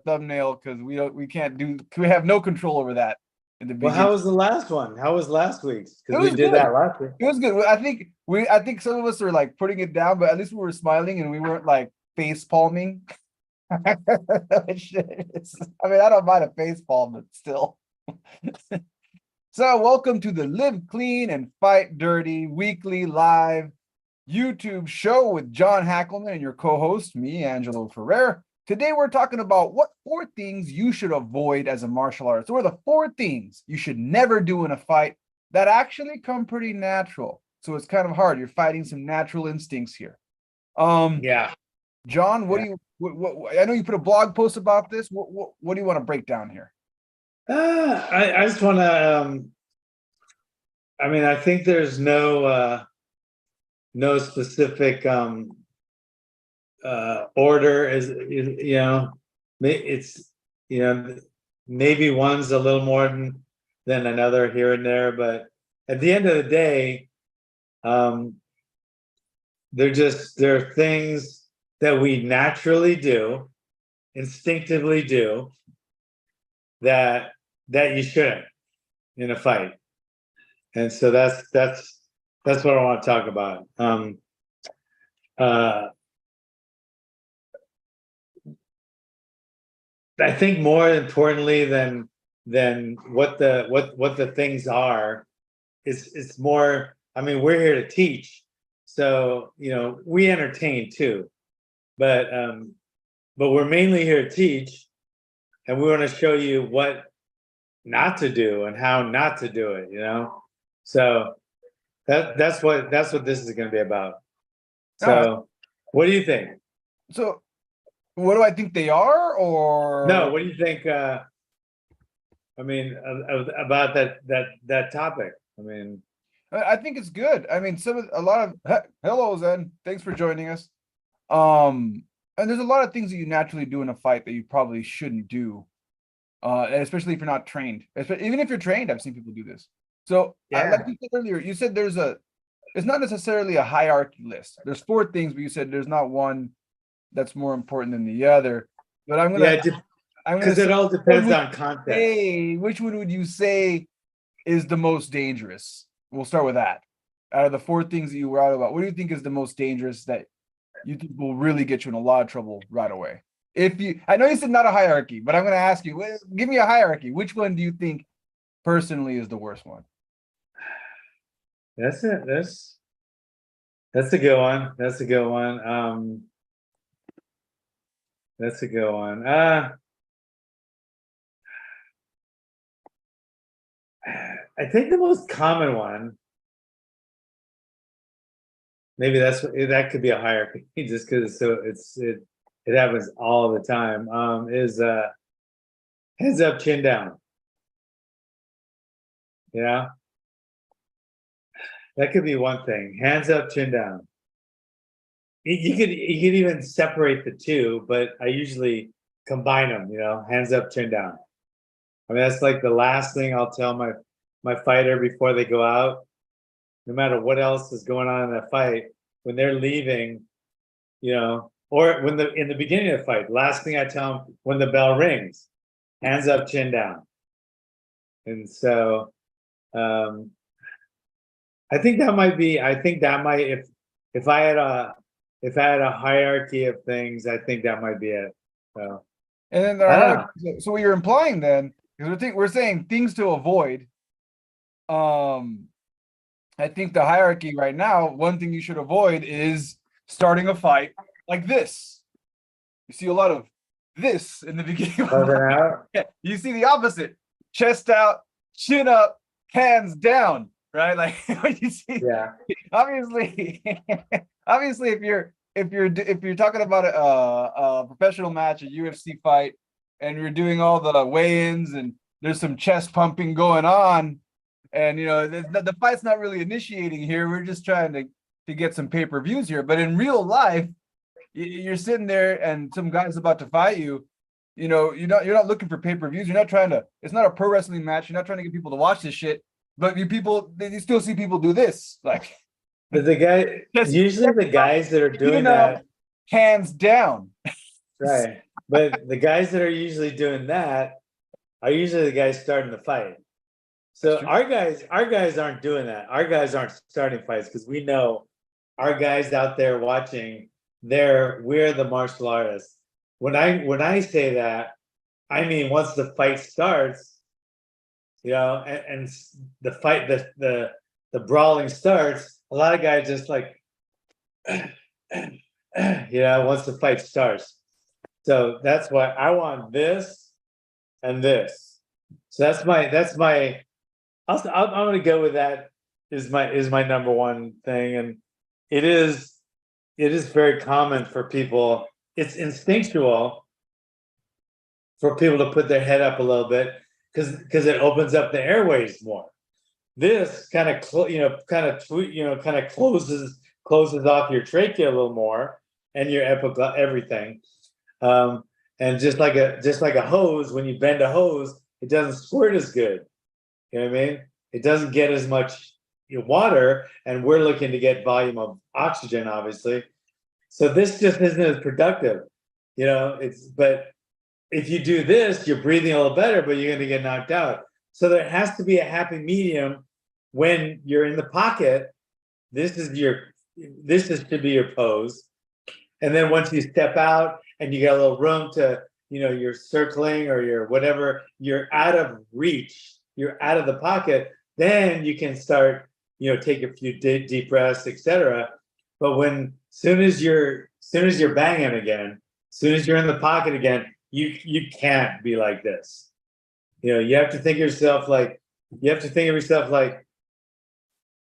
thumbnail because we have no control over that in the Well, beginning. how was the last one? How was last week's? It Because was we did good. that last week. It was good. I think some of us are like putting it down, but at least we were smiling and we weren't like face palming. I mean, I don't mind a face palm, but still. So, welcome to the Live Clean and Fight Dirty weekly live YouTube show with John Hackleman and your co-host, me, Angelo Ferrer. Today, we're talking about what 4 things you should avoid as a martial artist. So, what are the 4 things you should never do in a fight that actually come pretty natural? So, it's kind of hard. You're fighting some natural instincts here. Yeah. John, what do you? What, I know you put a blog post about this. What do you want to break down here? I just want to. I mean, I think there's no specific order. It's maybe one's a little more than another here and there, but at the end of the day, there are things that we naturally do, instinctively do, that you shouldn't in a fight. And so that's what I want to talk about. I think more importantly than what the things are, it's more. I mean, we're here to teach, so we entertain too, but we're mainly here to teach, and we want to show you what not to do and how not to do it. So that's what this is going to be about. So, what do you think? So, what do I think they are, or no? What do you think? I mean, about that topic. I mean, I think it's good. I mean, a lot of hello, Zen. Thanks for joining us. And there's a lot of things that you naturally do in a fight that you probably shouldn't do, especially if you're not trained. Even if you're trained, I've seen people do this. So, like you said earlier, you said it's not necessarily a hierarchy list. There's 4 things, but you said there's not one that's more important than the other. But I'm gonna because it all depends on context. Hey, which one would you say is the most dangerous? We'll start with that. Out of the 4 things that you were out about, what do you think is the most dangerous that you think will really get you in a lot of trouble right away? I know you said not a hierarchy, but I'm going to ask you, give me a hierarchy. Which one do you think personally is the worst one? That's it. That's a good one. That's a good one. That's a good one. I think the most common one, maybe that could be a hierarchy, just because it happens all the time. Is heads up, chin down. Yeah, that could be one thing. Hands up, chin down. You could even separate the two, but I usually combine them. Hands up, chin down. I mean, that's like the last thing I'll tell my fighter before they go out. No matter what else is going on in that fight, when they're leaving, or in the beginning of the fight, last thing I tell them when the bell rings, hands up, chin down. And so, I think that might if I had a hierarchy of things, I think that might be it. So, and then so what you're implying then, because we're saying things to avoid. I think the hierarchy right now, one thing you should avoid is starting a fight like this. You see a lot of this in the beginning. You see the opposite: chest out, chin up, hands down. Right? Like what you see. Yeah. Obviously, if you're talking about a professional match, a UFC fight, and you're doing all the weigh-ins and there's some chest pumping going on, and the fight's not really initiating here. We're just trying to get some pay-per-views here. But in real life, you're sitting there and some guy's about to fight you. You're not looking for pay-per-views. You're not trying to. It's not a pro wrestling match. You're not trying to get people to watch this shit. But you still see people do this, like. But usually the guys that are doing that, hands down, right? But the guys that are usually doing that are usually the guys starting the fight. So our guys aren't doing that. Our guys aren't starting fights because we know our guys out there watching, we're the martial artists. When I say that, I mean once the fight starts, and the fight, the brawling starts, a lot of guys just like once the fight starts. So that's why I want this and this. So that's my I'm going to go with that is my number one thing. And it is very common for people. It's instinctual for people to put their head up a little bit because it opens up the airways more. This kind of closes off your trachea a little more and your everything. And just like a hose, when you bend a hose, it doesn't squirt as good. You know what I mean? It doesn't get as much water, and we're looking to get volume of oxygen, obviously. So this just isn't as productive. But if you do this, you're breathing a little better, but you're going to get knocked out. So there has to be a happy medium when you're in the pocket. This is to be your pose. And then once you step out and you get a little room to, you're circling or you're whatever, you're out of reach, you're out of the pocket, then you can start, take a few deep breaths, etc. But soon as you're banging again, soon as you're in the pocket again, you can't be like this. You have to think of yourself like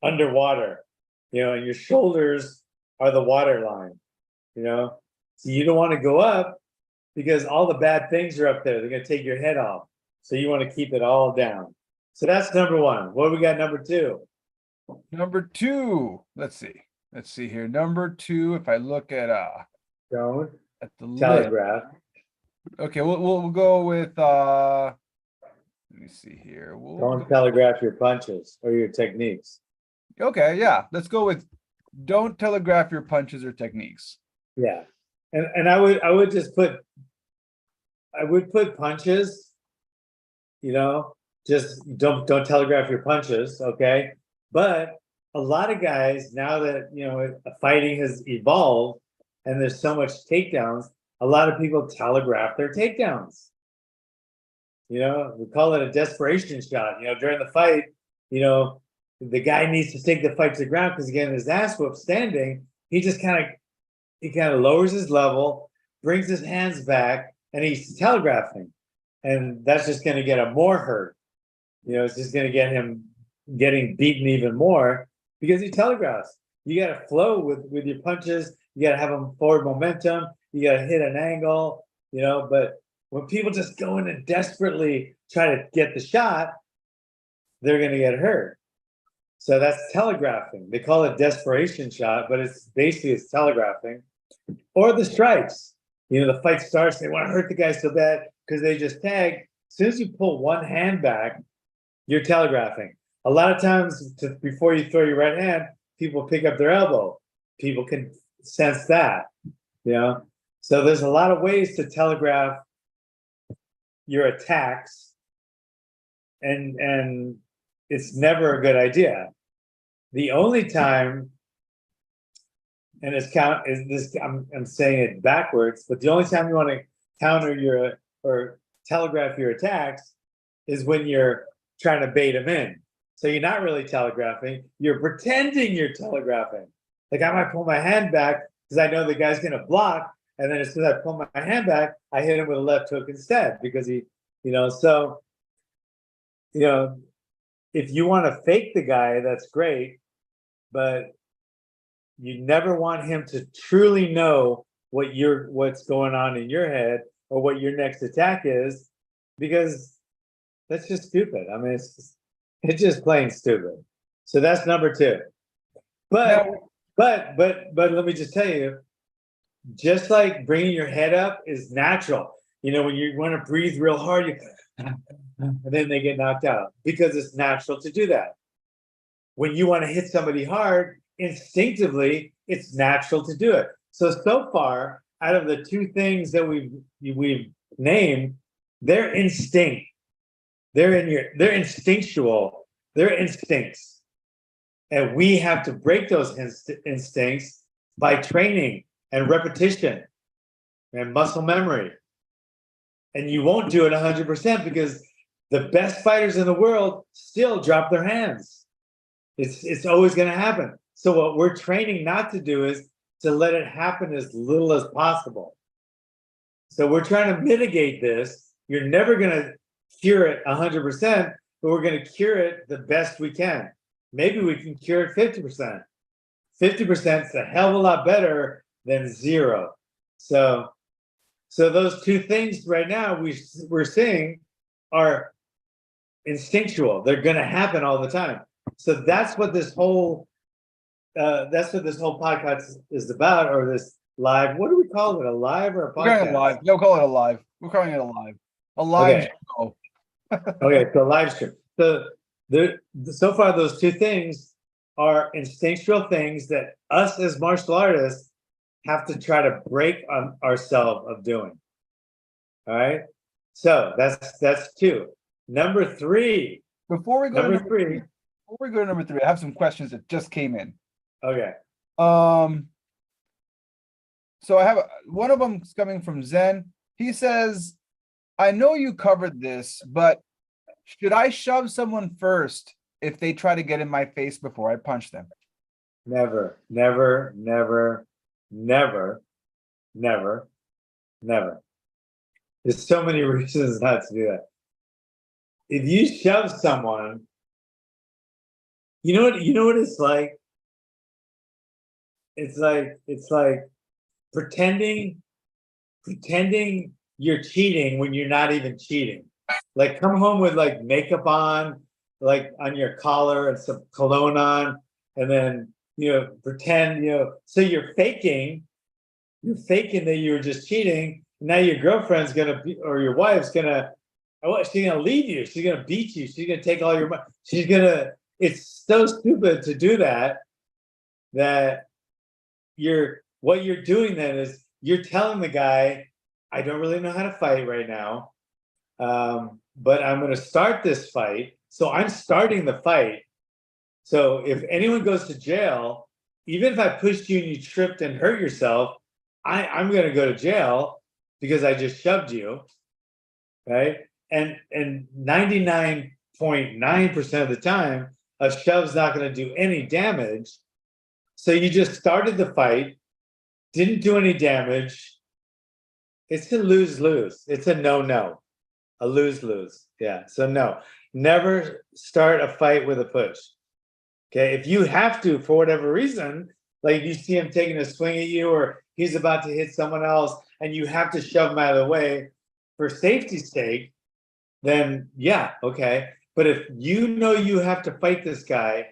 underwater, and your shoulders are the water line, so you don't want to go up because all the bad things are up there. They're going to take your head off. So you want to keep it all down. So that's number one. What do we got number two? Number two, let's see here. Number two, if I look at Don't at the telegraph. list. Okay, we'll go with let me see here. Don't telegraph your punches or your techniques. Okay, yeah. Let's go with don't telegraph your punches or techniques. Yeah. And I would put punches, just don't telegraph your punches, okay? But a lot of guys, now that fighting has evolved and there's so much takedowns, a lot of people telegraph their takedowns. We call it a desperation shot. During the fight, the guy needs to take the fight to the ground because again, his ass whooped standing. He just kind of lowers his level, brings his hands back, and he's telegraphing. And that's just going to get him more hurt. It's just going to get him getting beaten even more because he telegraphs. You got to flow with your punches. You got to have them forward momentum. You got to hit an angle, but when people just go in and desperately try to get the shot, they're going to get hurt. So that's telegraphing. They call it desperation shot, but it's telegraphing. Or the strikes. The fight starts, they want to hurt the guy so bad because they just tag. As soon as you pull one hand back, you're telegraphing. A lot of times, before you throw your right hand, people pick up their elbow. People can sense that, So there's a lot of ways to telegraph your attacks, and it's never a good idea. The only time, and I'm saying it backwards, but the only time you want to counter or telegraph your attacks is when you're trying to bait them in. So you're not really telegraphing, you're pretending you're telegraphing. Like I might pull my hand back because I know the guy's going to block, and then as soon as I pull my hand back, I hit him with a left hook instead because he, if you want to fake the guy, that's great, but you never want him to truly know what's going on in your head or what your next attack is, because that's just stupid. I mean, it's just plain stupid. So that's number two. But let me just tell you, just like bringing your head up is natural. When you want to breathe real hard, and then they get knocked out because it's natural to do that. When you want to hit somebody hard, instinctively, it's natural to do it. So far, out of the two things that we've named, they're instinct. They're instinctual. They're instincts. And we have to break those instincts by training and repetition and muscle memory. And you won't do it 100% because the best fighters in the world still drop their hands. It's always going to happen. So what we're training not to do is to let it happen as little as possible. So we're trying to mitigate this. You're never going to cure it 100%, but we're going to cure it the best we can. Maybe we can cure it 50%. 50% is a hell of a lot better than zero. So those two things right now we're seeing are instinctual. They're going to happen all the time. So that's what this whole podcast is about, or this live. What do we call it? A live or a podcast? We're calling it live. No, call it a live. We're calling it a live. A live show. Okay, so live stream. So far, those two things are instinctual things that us as martial artists have to try to break on ourselves of doing. All right. So that's two. Number three. Before we go to number three, I have some questions that just came in. Okay. So I have one of them coming from Zen. He says, I know you covered this, but should I shove someone first if they try to get in my face before I punch them? Never, never, never, never, never, never. There's so many reasons not to do that. If you shove someone, you know what it's like? It's like pretending you're cheating when you're not even cheating. Like come home with like makeup on, like on your collar and some cologne on, and then pretend so you're faking that you were just cheating. Now your girlfriend's gonna be, or your wife's gonna, she's gonna leave you. She's gonna beat you. She's gonna take all your money. It's so stupid to do that. That what you're doing then is you're telling the guy, I don't really know how to fight right now, but I'm going to start this fight. So I'm starting the fight. So if anyone goes to jail, even if I pushed you and you tripped and hurt yourself, I'm going to go to jail because I just shoved you, right? And 99.9% of the time, a shove's not going to do any damage. So you just started the fight, didn't do any damage. It's a lose-lose. It's a no-no, a lose-lose. Yeah, so no. Never start a fight with a push. Okay, if you have to, for whatever reason, like you see him taking a swing at you or he's about to hit someone else and you have to shove him out of the way for safety's sake, then yeah, okay. But if you have to fight this guy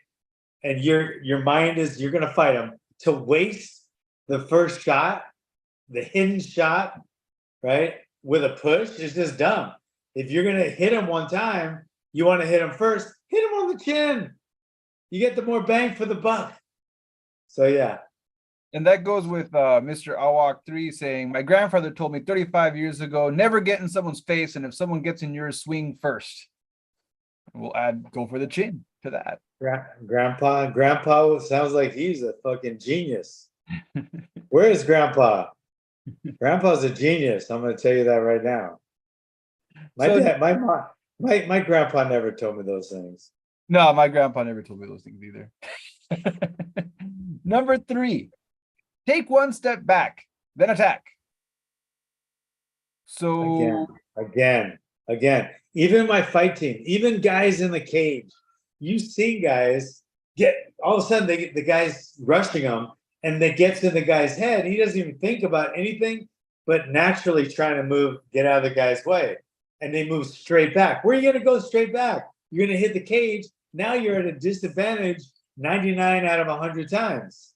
and your mind is you're going to fight him, to waste the first shot, the hidden shot, right, with a push is just dumb. If you're going to hit him one time, you want to hit him first, hit him on the chin. You get the more bang for the buck. So, yeah. And that goes with Mr. Awak 3 saying, my grandfather told me 35 years ago, never get in someone's face. And if someone gets in yours, swing first. We'll go for the chin to that. Grandpa sounds like he's a fucking genius. Where is Grandpa? Grandpa's a genius. I'm going to tell you that right now. My grandpa never told me those things. No, my grandpa never told me those things either. Number 3, take one step back, then attack. So again, even my fight team, even guys in the cage, you've seen guys get all of a sudden the guy's rushing them and they get to the guy's head. He doesn't even think about anything but naturally trying to get out of the guy's way. And they move straight back. Where are you going to go straight back? You're going to hit the cage. Now you're at a disadvantage 99 out of 100 times.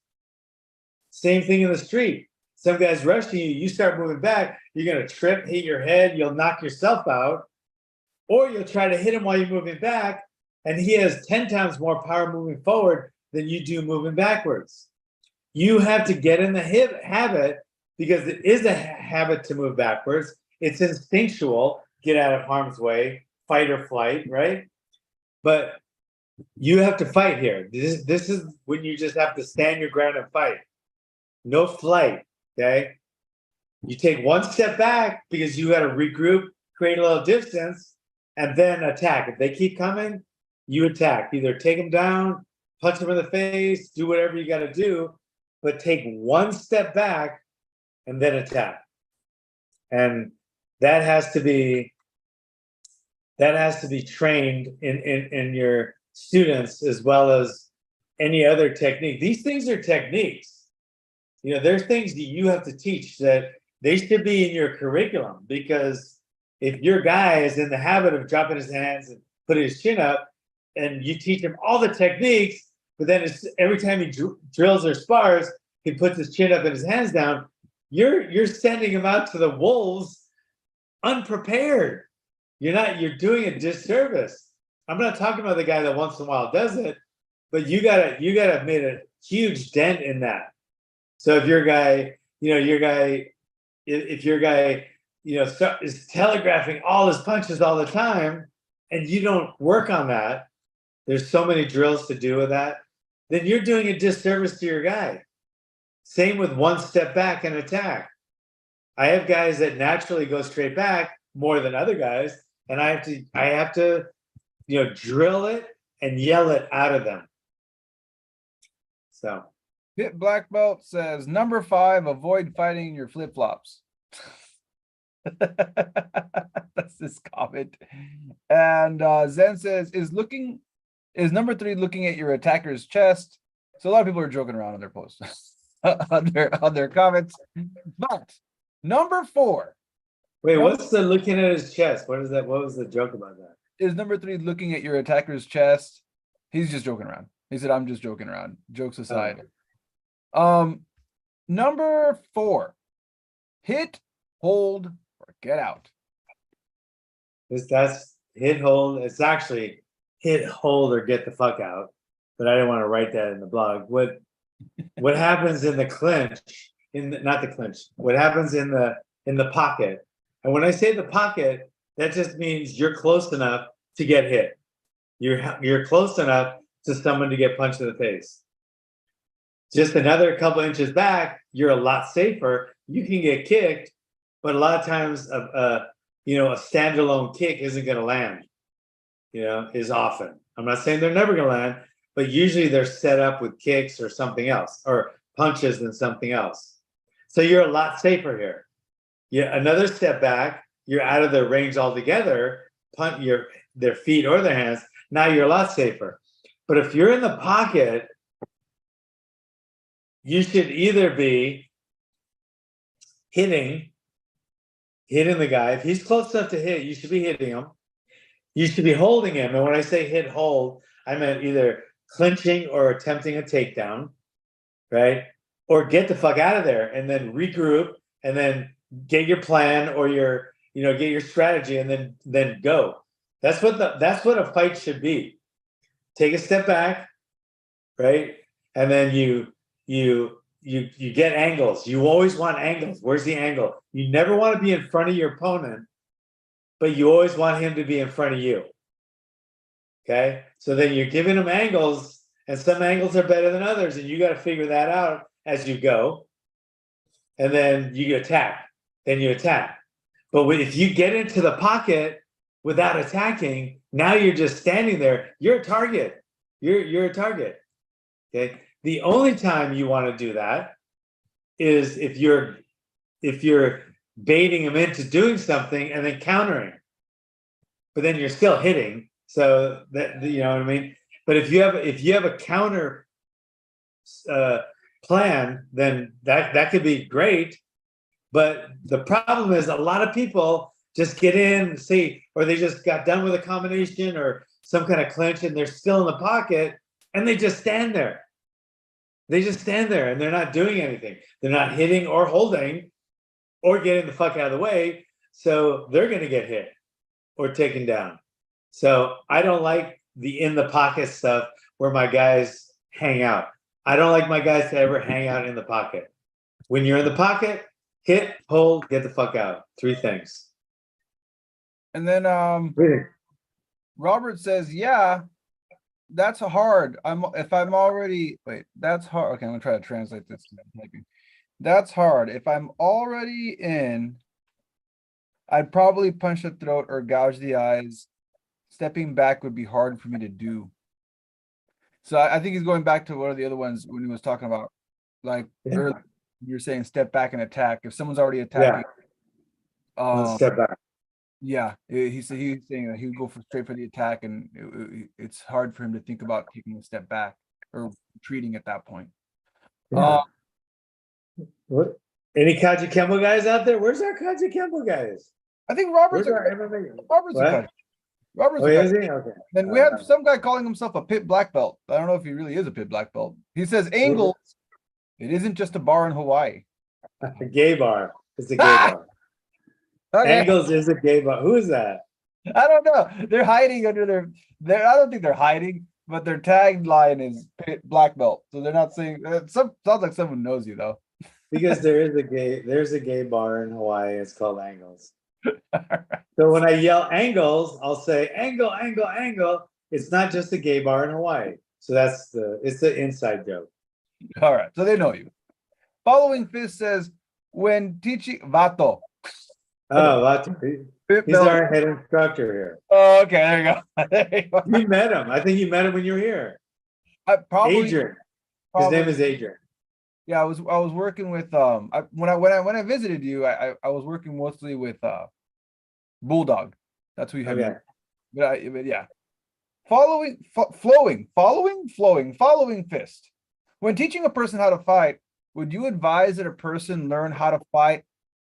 Same thing in the street. Some guy's rushing you. You start moving back. You're going to trip, hit your head. You'll knock yourself out. Or you'll try to hit him while you're moving back. And he has 10 times more power moving forward than you do moving backwards. You have to get in the habit because it is a habit to move backwards. It's instinctual, get out of harm's way, fight or flight, right? But you have to fight here. This is when you just have to stand your ground and fight. No flight, okay? You take one step back because you got to regroup, create a little distance, and then attack. If they keep coming, you attack. Either take them down, punch them in the face, do whatever you got to do, but take one step back and then attack. And that has to be trained in your students as well as any other technique. These things are techniques. You know, there's things that you have to teach that they should be in your curriculum, because if your guy is in the habit of dropping his hands and putting his chin up, and you teach him all the techniques, but then every time he drills or spars, he puts his chin up and his hands down, you're sending him out to the wolves unprepared. You're doing a disservice. I'm not talking about the guy that once in a while does it, but you gotta make a huge dent in that. So if your guy, is telegraphing all his punches all the time, and you don't work on that, there's so many drills to do with that, then you're doing a disservice to your guy. Same with one step back and attack. I have guys that naturally go straight back more than other guys, and I have to drill it and yell it out of them. So Pit Black Belt says, number 5, avoid fighting your flip-flops. That's his comment. And Zen says, is number 3 looking at your attacker's chest? So a lot of people are joking around on their posts, on their comments. But number 4. Wait, what's the looking at his chest? What is that? What was the joke about that? Is number 3 looking at your attacker's chest? He's just joking around. He said, I'm just joking around. Jokes aside. Number 4, hit, hold, or get out. That's hit, hold. It's actually hit, hold, or get the fuck out. But I didn't want to write that in the blog. What happens in the clinch? Not the clinch. What happens in the pocket? And when I say the pocket, that just means you're close enough to get hit. You're close enough to someone to get punched in the face. Just another couple inches back, you're a lot safer. You can get kicked, but a lot of times a standalone kick isn't going to land, is often. I'm not saying they're never going to land, but usually they're set up with kicks or something else, or punches and something else. So you're a lot safer here. Yeah, another step back, you're out of their range altogether, punt their feet or their hands, now you're a lot safer. But if you're in the pocket, you should either be hitting the guy. If he's close enough to hit, you should be hitting him. You should be holding him. And when I say hit, hold, I meant either clinching or attempting a takedown, right? Or get the fuck out of there and then regroup and then get your plan or get your strategy and then go. That's what a fight should be. Take a step back, right? And then you get angles. You always want angles. Where's the angle? You never want to be in front of your opponent, but you always want him to be in front of you. Okay? So then you're giving him angles, and some angles are better than others, and you got to figure that out as you go. And then you attack. Then you attack. But if you get into the pocket without attacking, now you're just standing there. You're a target. You're a target. Okay? The only time you want to do that is if you're baiting him into doing something and then countering, but then you're still hitting. So that, you know what I mean. But if you have a counter plan, then that could be great. But the problem is a lot of people just get in, or they just got done with a combination or some kind of clinch, and they're still in the pocket, and they just stand there. They just stand there and they're not doing anything. They're not hitting or holding or getting the fuck out of the way. So they're going to get hit or taken down. So I don't like the in the pocket stuff where my guys hang out. I don't like my guys to ever hang out in the pocket. When you're in the pocket, hit, hold, get the fuck out. 3 things. And then Robert says, yeah, that's hard. If I'm already wait, that's hard. Okay, I'm gonna try to translate this. That's hard. If I'm already in, I'd probably punch the throat or gouge the eyes. Stepping back would be hard for me to do. So I think he's going back to one of the other ones when he was talking about, like, earlier, you're saying step back and attack. If someone's already attacking, One step back. yeah, he's saying that he would go straight for the attack, and it's hard for him to think about taking a step back or retreating at that point. Yeah. What? Any Kaji Kembo guys out there? Where's our Kaji Kembo guys? I think Robert's Where's our a MMA? Robert's a What? Kaji. Robert's Oh, a is Kaji. he? Okay. Then we have some guy calling himself a pit black belt. I don't know if he really is a pit black belt. He says angles. It isn't just a bar in Hawaii. A gay bar. It's a gay bar. Okay. Angles is a gay bar. Who is that? I don't know. They're hiding under their. I don't think they're hiding, but their tagline is pit black belt. So they're not saying. Sounds like someone knows you though. Because there's a gay bar in Hawaii. It's called Angles. So when I yell angles, I'll say angle, angle, angle. It's not just a gay bar in Hawaii. So it's the inside joke. All right, so they know you. Following fist says when teaching Vato. Oh, he's our head instructor here. Oh, okay, there you go. There you go. You met him. I think you met him when you were here. Adrian. His name is Adrian. Yeah, I was working with when I visited you, I was working mostly with Bulldog. That's who you had. Okay. But yeah. Following fist. When teaching a person how to fight, would you advise that a person learn how to fight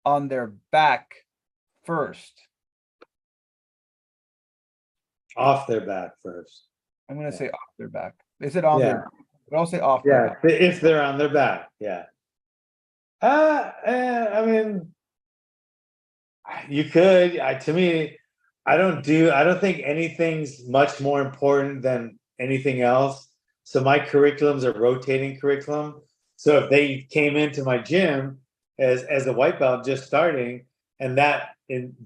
on their back first? Off their back first. I'm gonna say off their back. They said on their back, but I'll say off their back. If they're on their back, yeah. I mean, you could. To me, I don't think anything's much more important than anything else. So my curriculum's a rotating curriculum. So if they came into my gym as a white belt just starting, and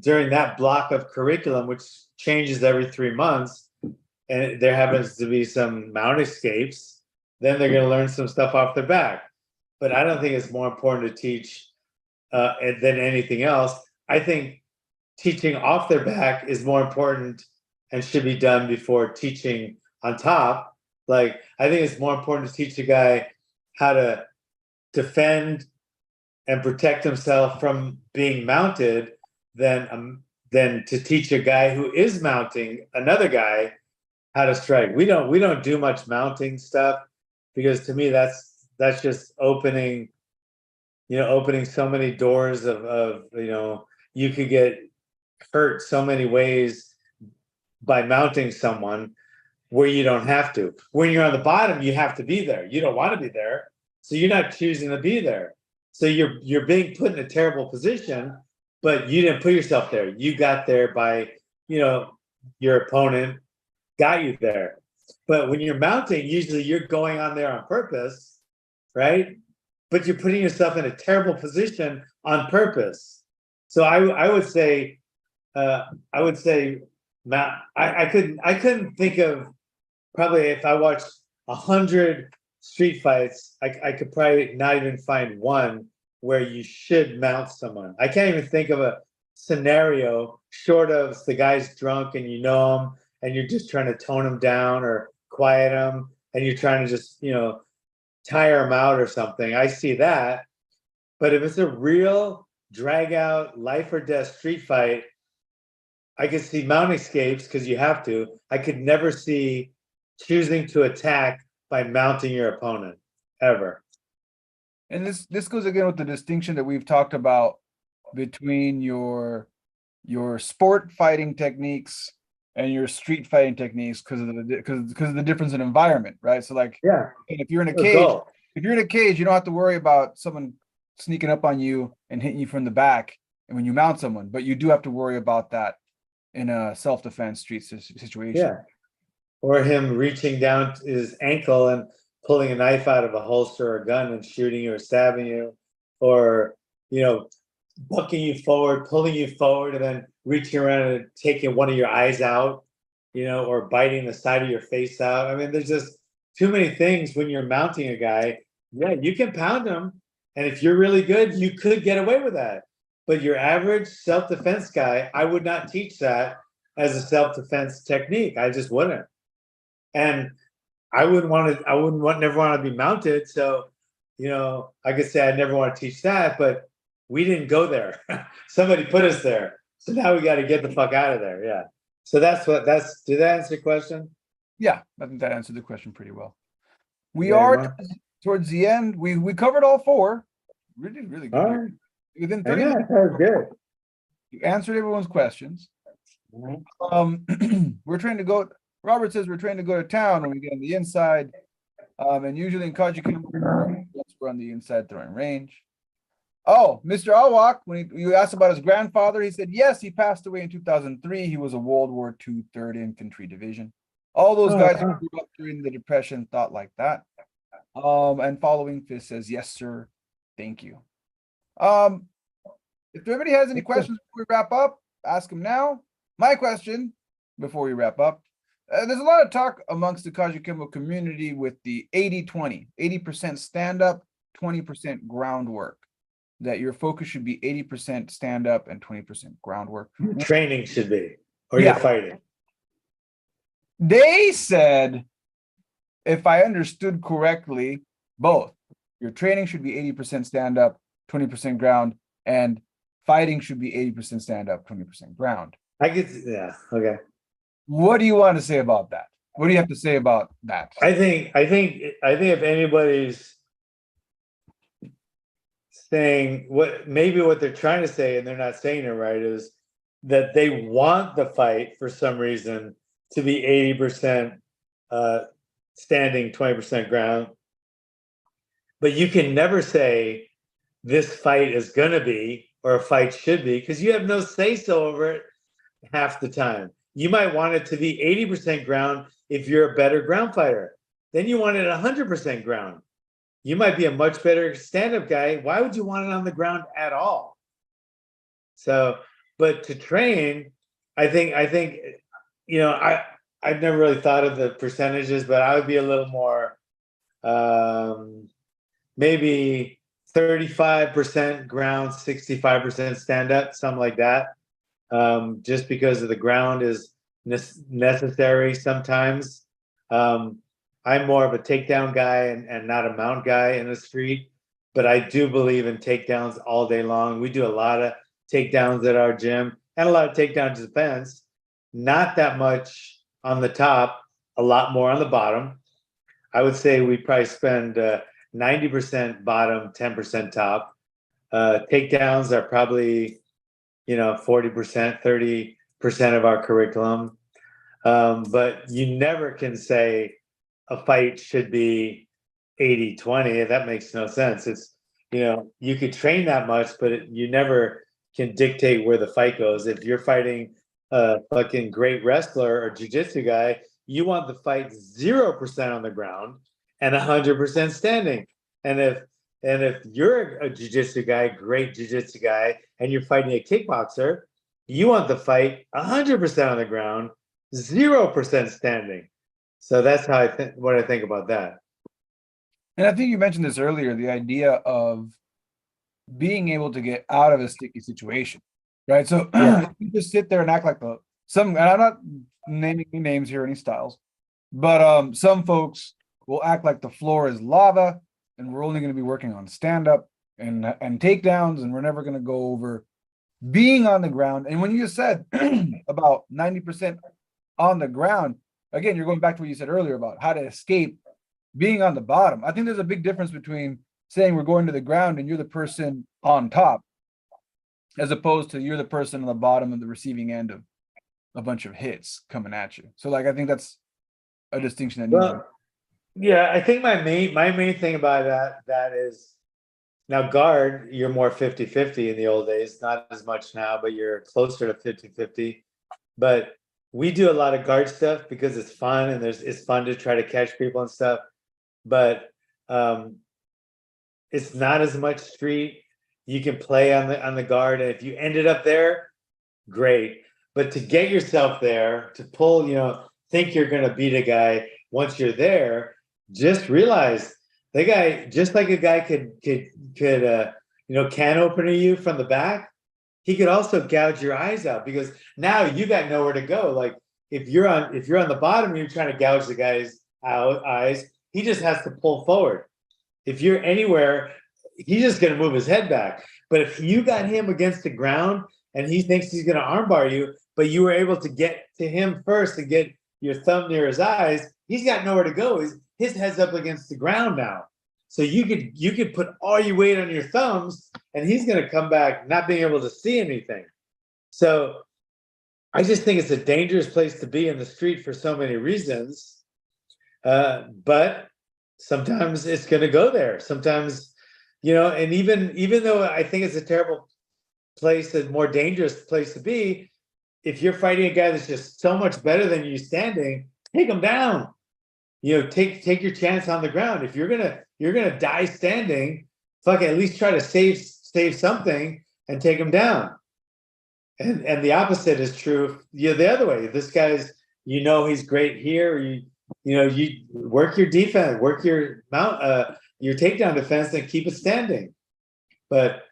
during that block of curriculum, which changes every 3 months, and there happens to be some mount escapes, then they're going to learn some stuff off their back. But I don't think it's more important to teach than anything else. I think teaching off their back is more important and should be done before teaching on top. Like, I think it's more important to teach a guy how to defend and protect himself from being mounted than to teach a guy who is mounting another guy how to strike. We don't do much mounting stuff because to me that's just opening so many doors of you could get hurt so many ways by mounting someone where you don't have to. When you're on the bottom, you have to be there. You don't want to be there, so you're not choosing to be there. So you're being put in a terrible position, but you didn't put yourself there. You got there by, your opponent got you there. But when you're mounting, usually you're going on there on purpose, right? But you're putting yourself in a terrible position on purpose. So I would say, Matt, I couldn't think of, probably if I watched 100 street fights, I could probably not even find one where you should mount someone. I can't even think of a scenario short of the guy's drunk and you know him and you're just trying to tone him down or quiet him and you're trying to just, tire him out or something. I see that. But if it's a real drag out life or death street fight, I could see mount escapes because you have to. I could never see choosing to attack by mounting your opponent ever. And this goes again with the distinction that we've talked about between your sport fighting techniques and your street fighting techniques because of the difference in environment, right? So like, yeah, if you're in a cage, you don't have to worry about someone sneaking up on you and hitting you from the back. And when you mount someone, but you do have to worry about that in a self-defense street situation. Yeah. Or him reaching down to his ankle and pulling a knife out of a holster or a gun and shooting you or stabbing you. Or, bucking you forward, pulling you forward, and then reaching around and taking one of your eyes out, or biting the side of your face out. I mean, there's just too many things when you're mounting a guy. Yeah, you can pound him. And if you're really good, you could get away with that. But your average self-defense guy, I would not teach that as a self-defense technique. I just wouldn't. And I wouldn't never want to be mounted. So, I could say I never want to teach that, but we didn't go there. Somebody put us there. So now we got to get the fuck out of there. Yeah. So did that answer your question? Yeah, I think that answered the question pretty well. We Yeah, are well, towards the end. We covered all four. Really, really good. all Here. right. Within I 30 know, minutes, that was good. you answered everyone's questions. Mhm. We're trying to go. Robert says we're trying to go to town when we get on the inside. And usually in Kajuken, we're on the inside throwing range. Oh, Mr. Awak, when you asked about his grandfather, he said, yes, he passed away in 2003. He was a World War II 3rd Infantry Division. All those guys who grew up during the Depression thought like that. And following Fist says, yes, sir. Thank you. If anybody has any questions before we wrap up, ask them now. My question before we wrap up. There's a lot of talk amongst the Kajikembo community with the 80-20, 80% stand-up, 20% groundwork. That your focus should be 80% stand-up and 20% groundwork. Training should be, or Yeah. you're fighting. They said, if I understood correctly, both. Your training should be 80% stand-up, 20% ground, and fighting should be 80% stand-up, 20% ground. Yeah, okay. What do you want to say about that? What do you have to say about that? I think if anybody's saying what they're trying to say and they're not saying it right is that they want the fight for some reason to be 80% standing, 20% ground. But you can never say this fight is gonna be or a fight should be because you have no say-so over it half the time. You might want it to be 80% ground if you're a better ground fighter. Then you want it 100% ground. You might be a much better stand-up guy. Why would you want it on the ground at all? So, but to train, I think, I've never really thought of the percentages, but I would be a little more, maybe 35% ground, 65% stand-up, something like that. Just because of the ground is necessary sometimes. I'm more of a takedown guy and not a mount guy in the street, but I do believe in takedowns all day long. We do a lot of takedowns at our gym and a lot of takedown defense. Not that much on the top, a lot more on the bottom. I would say we probably spend 90% bottom, 10% top. Takedowns are probably 40%, 30% of our curriculum. But you never can say a fight should be 80-20. That makes no sense. It's, you could train that much, but you never can dictate where the fight goes. If you're fighting a fucking great wrestler or jiu-jitsu guy, you want the fight 0% on the ground and 100% standing. And if you're a jiu-jitsu guy, great jiu-jitsu guy, and you're fighting a kickboxer, you want the fight 100% on the ground, 0% standing. So that's how what I think about that. And I think you mentioned this earlier, the idea of being able to get out of a sticky situation, right? So if you just sit there and act like and I'm not naming any names here, any styles, but some folks will act like the floor is lava and we're only going to be working on stand-up and takedowns, and we're never going to go over being on the ground. And when you said about 90% on the ground, again, you're going back to what you said earlier about how to escape being on the bottom. I think there's a big difference between saying we're going to the ground and you're the person on top, as opposed to you're the person on the bottom of the receiving end of a bunch of hits coming at you. So I think that's a distinction that needs to be. Yeah, I think my main thing about that is now guard, you're more 50-50 in the old days, not as much now, but you're closer to 50-50. But we do a lot of guard stuff because it's fun and it's fun to try to catch people and stuff. But it's not as much street. you can play on the guard. And if you ended up there, great. But to get yourself there, to pull, think you're going to beat a guy once you're there, just realize the guy, just like a guy could can opener you from the back, he could also gouge your eyes out, because now you got nowhere to go. Like if you're on the bottom, you're trying to gouge the guy's eyes. He just has to pull forward. If you're anywhere, he's just going to move his head back. But if you got him against the ground and he thinks he's going to armbar you, but you were able to get to him first and get your thumb near his eyes, he's got nowhere to go. His head's up against the ground now. So you could put all your weight on your thumbs, and he's going to come back not being able to see anything. So I just think it's a dangerous place to be in the street for so many reasons. But sometimes it's going to go there. Sometimes, and even though I think it's a terrible place, a more dangerous place to be, if you're fighting a guy that's just so much better than you standing, take him down. Take your chance on the ground. If you're gonna die standing, fuck it, at least try to save something and take him down. And the opposite is true. The other way. This guy's, he's great here. You work your defense, work your your takedown defense, and keep it standing. But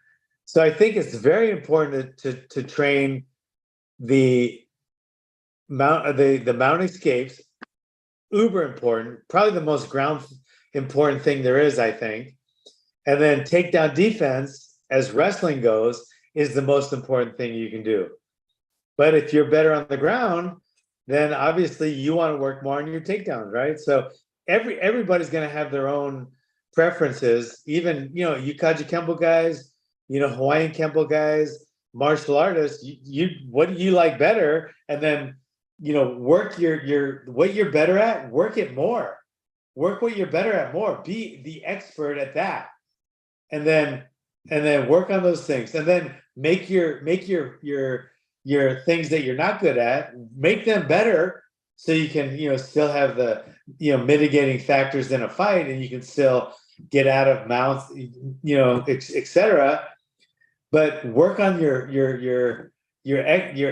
so I think it's very important to train the mount escapes. Uber important, probably the most ground important thing there is, I think. And then takedown defense, as wrestling goes, is the most important thing you can do. But if you're better on the ground, then obviously you want to work more on your takedowns, right? So everybody's going to have their own preferences. Even you Kaji Kempo guys, Hawaiian Kempo guys, martial artists. What do you like better? And then work your what you're better at, work it more. Work what you're better at more. Be the expert at that. And then work on those things. And then make your things that you're not good at, make them better, so you can, still have the, mitigating factors in a fight, and you can still get out of mounts, etc. But work on your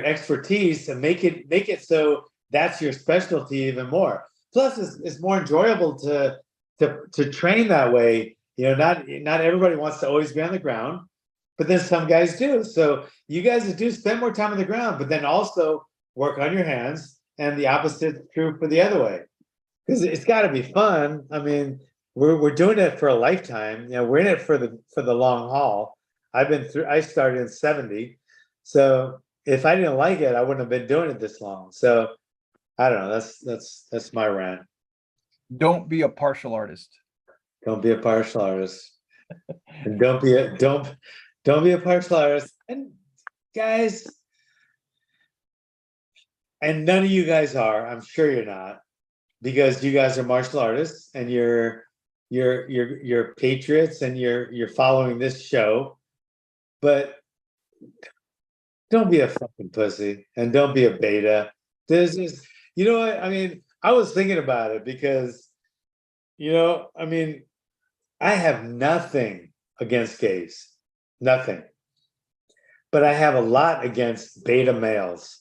expertise and make it so that's your specialty even more. Plus, it's more enjoyable to train that way. Not everybody wants to always be on the ground, but then some guys do. So you guys do spend more time on the ground, but then also work on your hands, and the opposite is true for the other way. Because it's got to be fun. I mean, we're doing it for a lifetime. We're in it for the long haul. I started in 70. So if I didn't like it, I wouldn't have been doing it this long. So I don't know. That's my rant. Don't be a partial artist. Don't be a partial artist. And don't be a partial artist. And guys, and none of you guys are. I'm sure you're not, because you guys are martial artists and you're patriots and you're following this show. But don't be a fucking pussy, and don't be a beta. This is, what I mean? I was thinking about it because, I have nothing against gays, nothing. But I have a lot against beta males,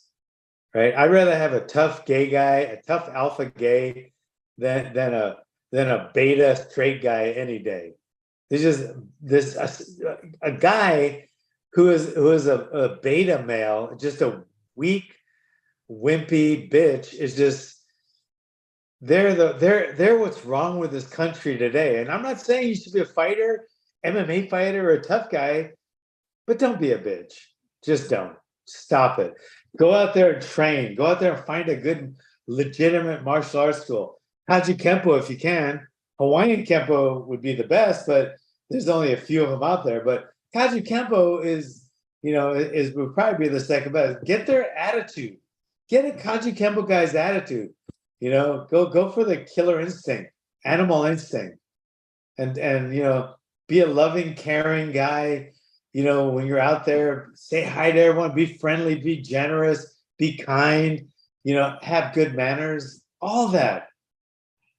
right? I'd rather have a tough gay guy, a tough alpha gay, than a beta straight guy any day. There's just a guy who is a beta male, just a weak, wimpy bitch, is just they're what's wrong with this country today. And I'm not saying you should be a fighter, MMA fighter, or a tough guy, but don't be a bitch. Just don't. Stop it. Go out there and train. Go out there and find a good, legitimate martial arts school. Haji Kempo, if you can. Hawaiian Kempo would be the best, but there's only a few of them out there. But Kaji Kempo would probably be the second best. Get their attitude. Get a Kaji Kempo guy's attitude. Go for the killer instinct, animal instinct, and be a loving, caring guy. When you're out there, say hi to everyone, be friendly, be generous, be kind. Have good manners, all that.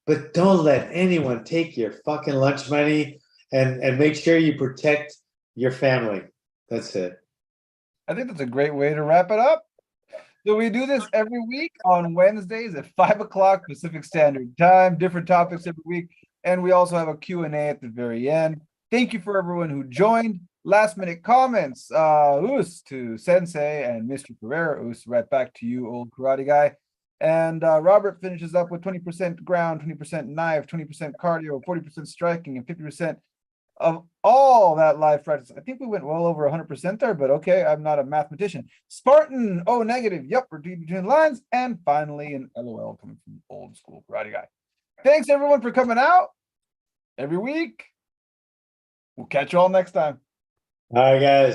But don't let anyone take your fucking lunch money, and make sure you protect your family. That's it. I think that's a great way to wrap it up. So we do this every week on Wednesdays at 5 o'clock Pacific Standard Time, different topics every week. And we also have a Q&A at the very end. Thank you for everyone who joined. Last minute comments. Us to Sensei and Mr. Pereira. Us, right back to you, old karate guy. And Robert finishes up with 20% ground, 20% knife, 20% cardio, 40% striking, and 50% of all that live practice. I think we went well over 100% there, but okay, I'm not a mathematician. Spartan, oh, negative. Yep, read between the lines. And finally, an LOL coming from old school karate guy. Thanks, everyone, for coming out every week. We'll catch you all next time. All right, guys.